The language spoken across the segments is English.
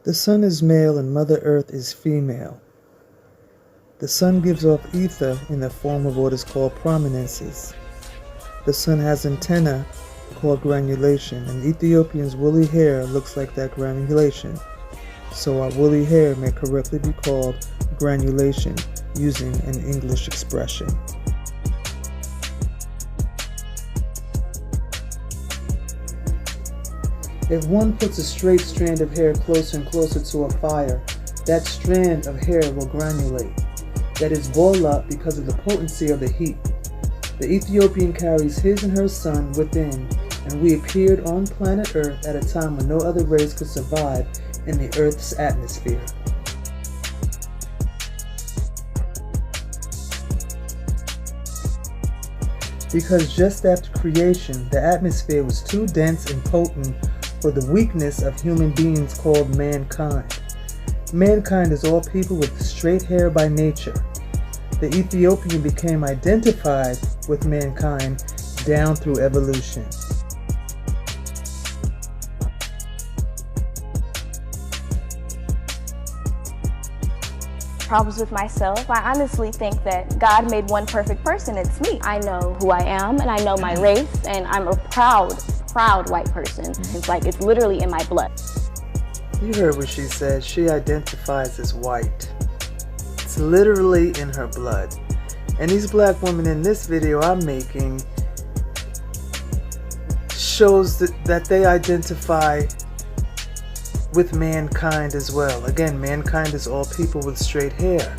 The sun is male and Mother Earth is female. The sun gives off ether in the form of what is called prominences. The sun has antennae called granulation, and Ethiopians' woolly hair looks like that granulation. So our woolly hair may correctly be called granulation using an English expression. If one puts a straight strand of hair closer and closer to a fire, that strand of hair will granulate. That is, boil up because of the potency of the heat. The Ethiopian carries his and her sun within, and we appeared on planet Earth at a time when no other race could survive in the Earth's atmosphere. Because just after creation, the atmosphere was too dense and potent for the weakness of human beings called mankind. Mankind is all people with straight hair by nature. The Ethiopian became identified with mankind down through evolution. Problems with myself. I honestly think that God made one perfect person. It's me. I know who I am and I know my race, and I'm a proud white person. It's literally in my blood. You heard what she said. She identifies as white. It's literally in her blood. And these black women in this video I'm making shows that they identify with mankind as well. Again, mankind is all people with straight hair.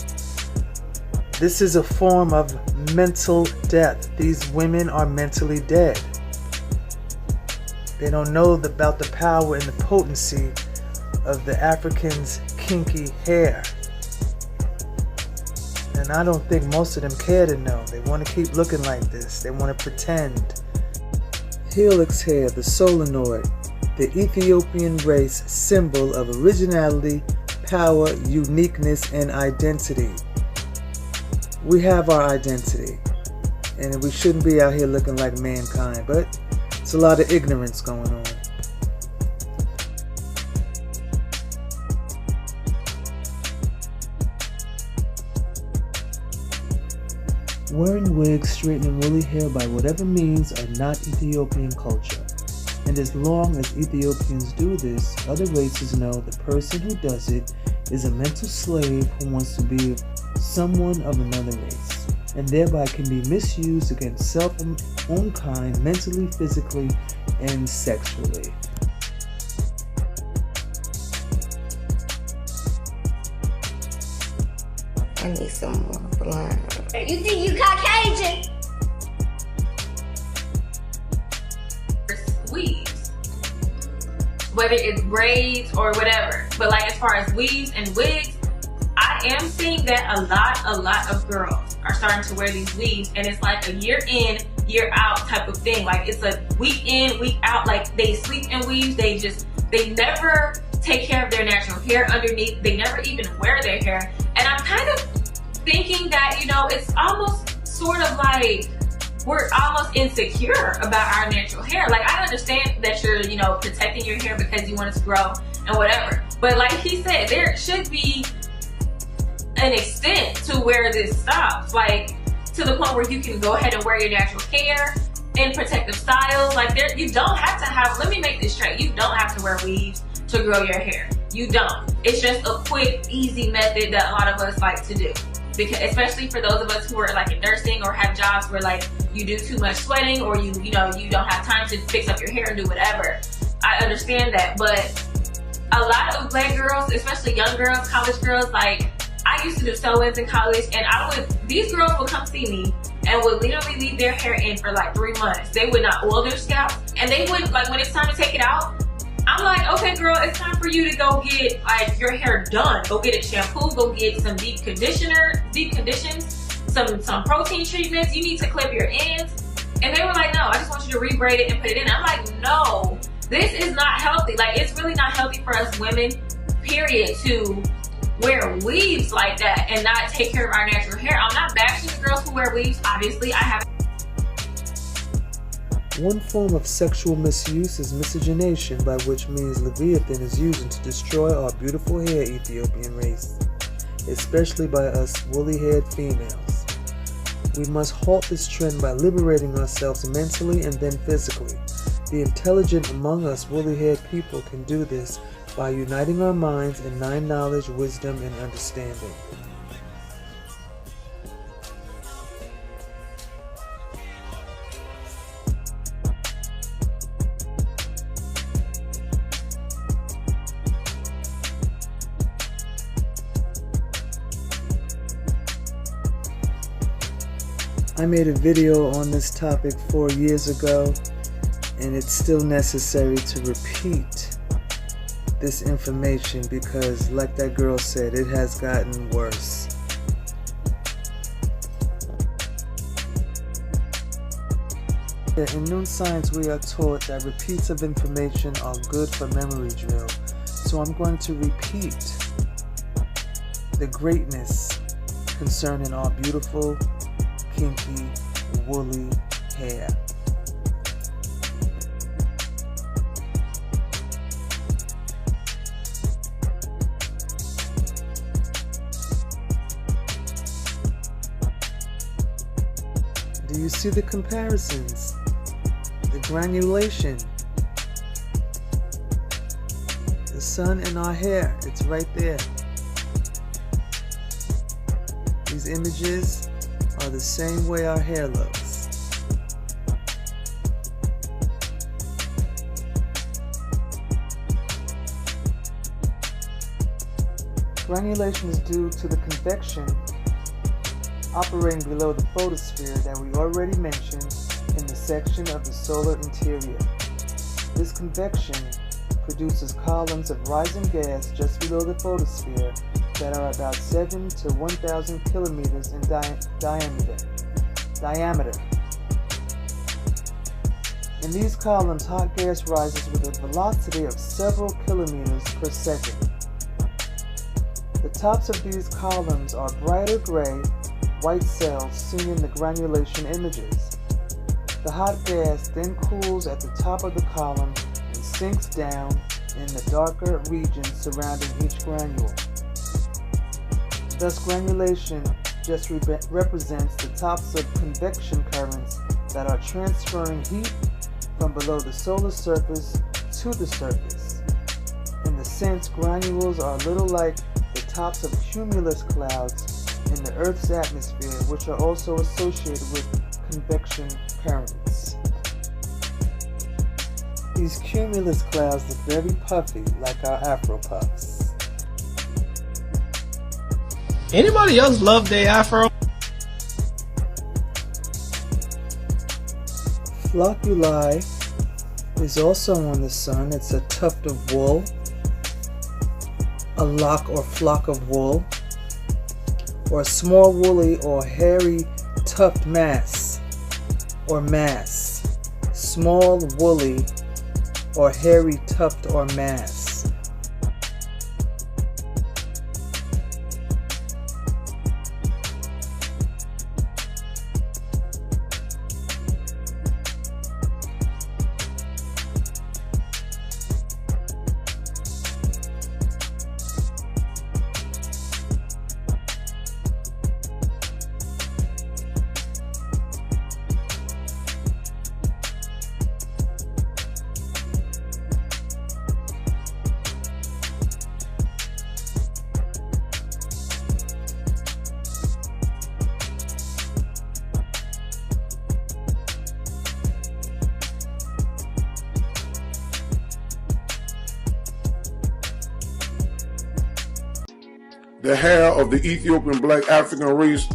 This is a form of mental death. These women are mentally dead. They don't know about the power and the potency of the Africans' kinky hair. And I don't think most of them care to know. They want to keep looking like this. They want to pretend. Helix hair, the solenoid, the Ethiopian race symbol of originality, power, uniqueness, and identity. We have our identity, and we shouldn't be out here looking like mankind, but it's a lot of ignorance going on. Wearing wigs, straightening woolly hair by whatever means are not Ethiopian culture. And as long as Ethiopians do this, other races know the person who does it is a mental slave who wants to be someone of another race, and thereby can be misused against self-own kind mentally, physically, and sexually. I need some more blind. You think you Caucasian? Weaves, whether it's braids or whatever, but like as far as weaves and wigs, I am seeing that a lot of girls are starting to wear these weaves, and it's like a year in, year out type of thing. Like it's a week in, week out. Like they sleep in weaves. They never take care of their natural hair underneath. They never even wear their hair. And I'm kind of thinking that, you know, it's almost sort of like we're almost insecure about our natural hair. Like, I understand that you're, you know, protecting your hair because you want it to grow and whatever. But like he said, there should be an extent to where this stops. Like, to the point where you can go ahead and wear your natural hair in protective styles. Like, you don't have to have, let me make this straight, you don't have to wear weaves to grow your hair. You don't. It's just a quick, easy method that a lot of us like to do. Because especially for those of us who are like in nursing or have jobs where like you do too much sweating, or you don't have time to fix up your hair and do whatever. I understand that, but a lot of black girls, especially young girls, college girls, like I used to do sew-ins in college, and these girls would come see me and would literally leave their hair in for like 3 months. They would not oil their scalp, and they would, like, when it's time to take it out, I'm like, okay girl, it's time for you to go get like your hair done. Go get it shampooed, go get some deep conditions, some protein treatments. You need to clip your ends. And they were like, no, I just want you to rebraid it and put it in. I'm like, no, this is not healthy. Like, it's really not healthy for us women, period, to wear weaves like that and not take care of our natural hair. I'm not bashing the girls who wear weaves. Obviously, I have One form of sexual misuse is miscegenation, by which means Leviathan is used to destroy our beautiful haired Ethiopian race, especially by us woolly-haired females. We must halt this trend by liberating ourselves mentally and then physically. The intelligent among us woolly-haired people can do this by uniting our minds in 9 knowledge, wisdom, and understanding. I made a video on this topic 4 years ago, and it's still necessary to repeat this information because, like that girl said, it has gotten worse. In Noon Science, we are taught that repeats of information are good for memory drill. So I'm going to repeat the greatness concerning our beautiful, kinky, woolly hair. Do you see the comparisons? The granulation. The sun in our hair, it's right there. These images are the same way our hair looks. Granulation is due to the convection operating below the photosphere that we already mentioned in the section of the solar interior. This convection produces columns of rising gas just below the photosphere that are about 7 to 1,000 kilometers in diameter. In these columns, hot gas rises with a velocity of several kilometers per second. The tops of these columns are brighter gray, white cells seen in the granulation images. The hot gas then cools at the top of the column and sinks down in the darker regions surrounding each granule. Thus, granulation just represents the tops of convection currents that are transferring heat from below the solar surface to the surface. In the sense, granules are a little like the tops of cumulus clouds in the Earth's atmosphere, which are also associated with convection currents. These cumulus clouds look very puffy, like our Afro puffs. Anybody else love their afro? Flocculi is also on the sun. It's a tuft of wool, a lock or flock of wool, or a small woolly or hairy tuft mass, or mass. Small woolly or hairy tuft or mass. The hair of the Ethiopian black African race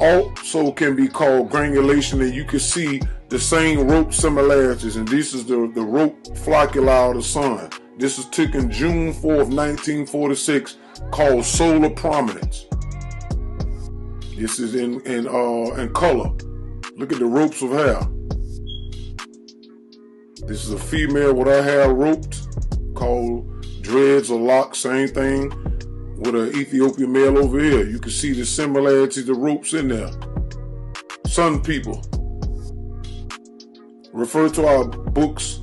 also can be called granulation, and you can see the same rope similarities. And this is the rope flocculi of the sun. This is taken June 4th, 1946, called solar prominence. This is in color. Look at the ropes of hair. This is a female with her hair roped, called dreads or locks, same thing. With an Ethiopian male over here, you can see the similarities, the ropes in there. Sun people. Refer to our books,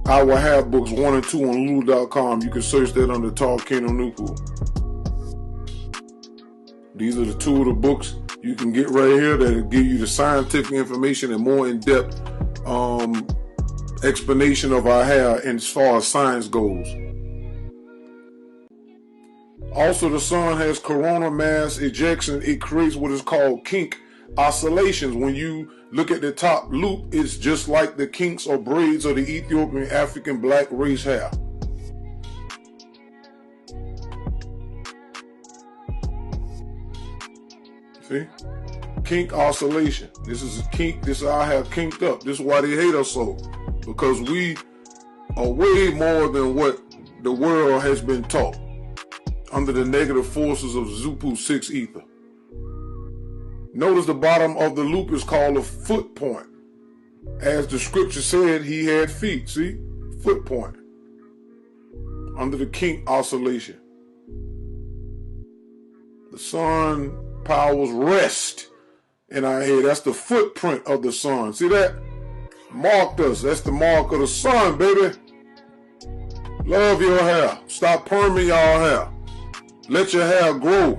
our hair books 1 and 2 on Lulu.com. You can search that under Tall Kano Nupu. These are the 2 of the books you can get right here that will give you the scientific information and more in-depth explanation of our hair as far as science goes. Also, the sun has coronal mass ejection. It creates what is called kink oscillations. When you look at the top loop, it's just like the kinks or braids of the Ethiopian African black race hair. See? Kink oscillation. This is a kink. This is our hair kinked up. This is why they hate us so. Because we are way more than what the world has been taught under the negative forces of Zupu 6 ether. Notice the bottom of the loop is called a foot point. As the scripture said, he had feet. See? Foot point. Under the kink oscillation. The sun powers rest in our head. That's the footprint of the sun. See that? Marked us. That's the mark of the sun, baby. Love your hair. Stop perming your hair. Let your hair grow.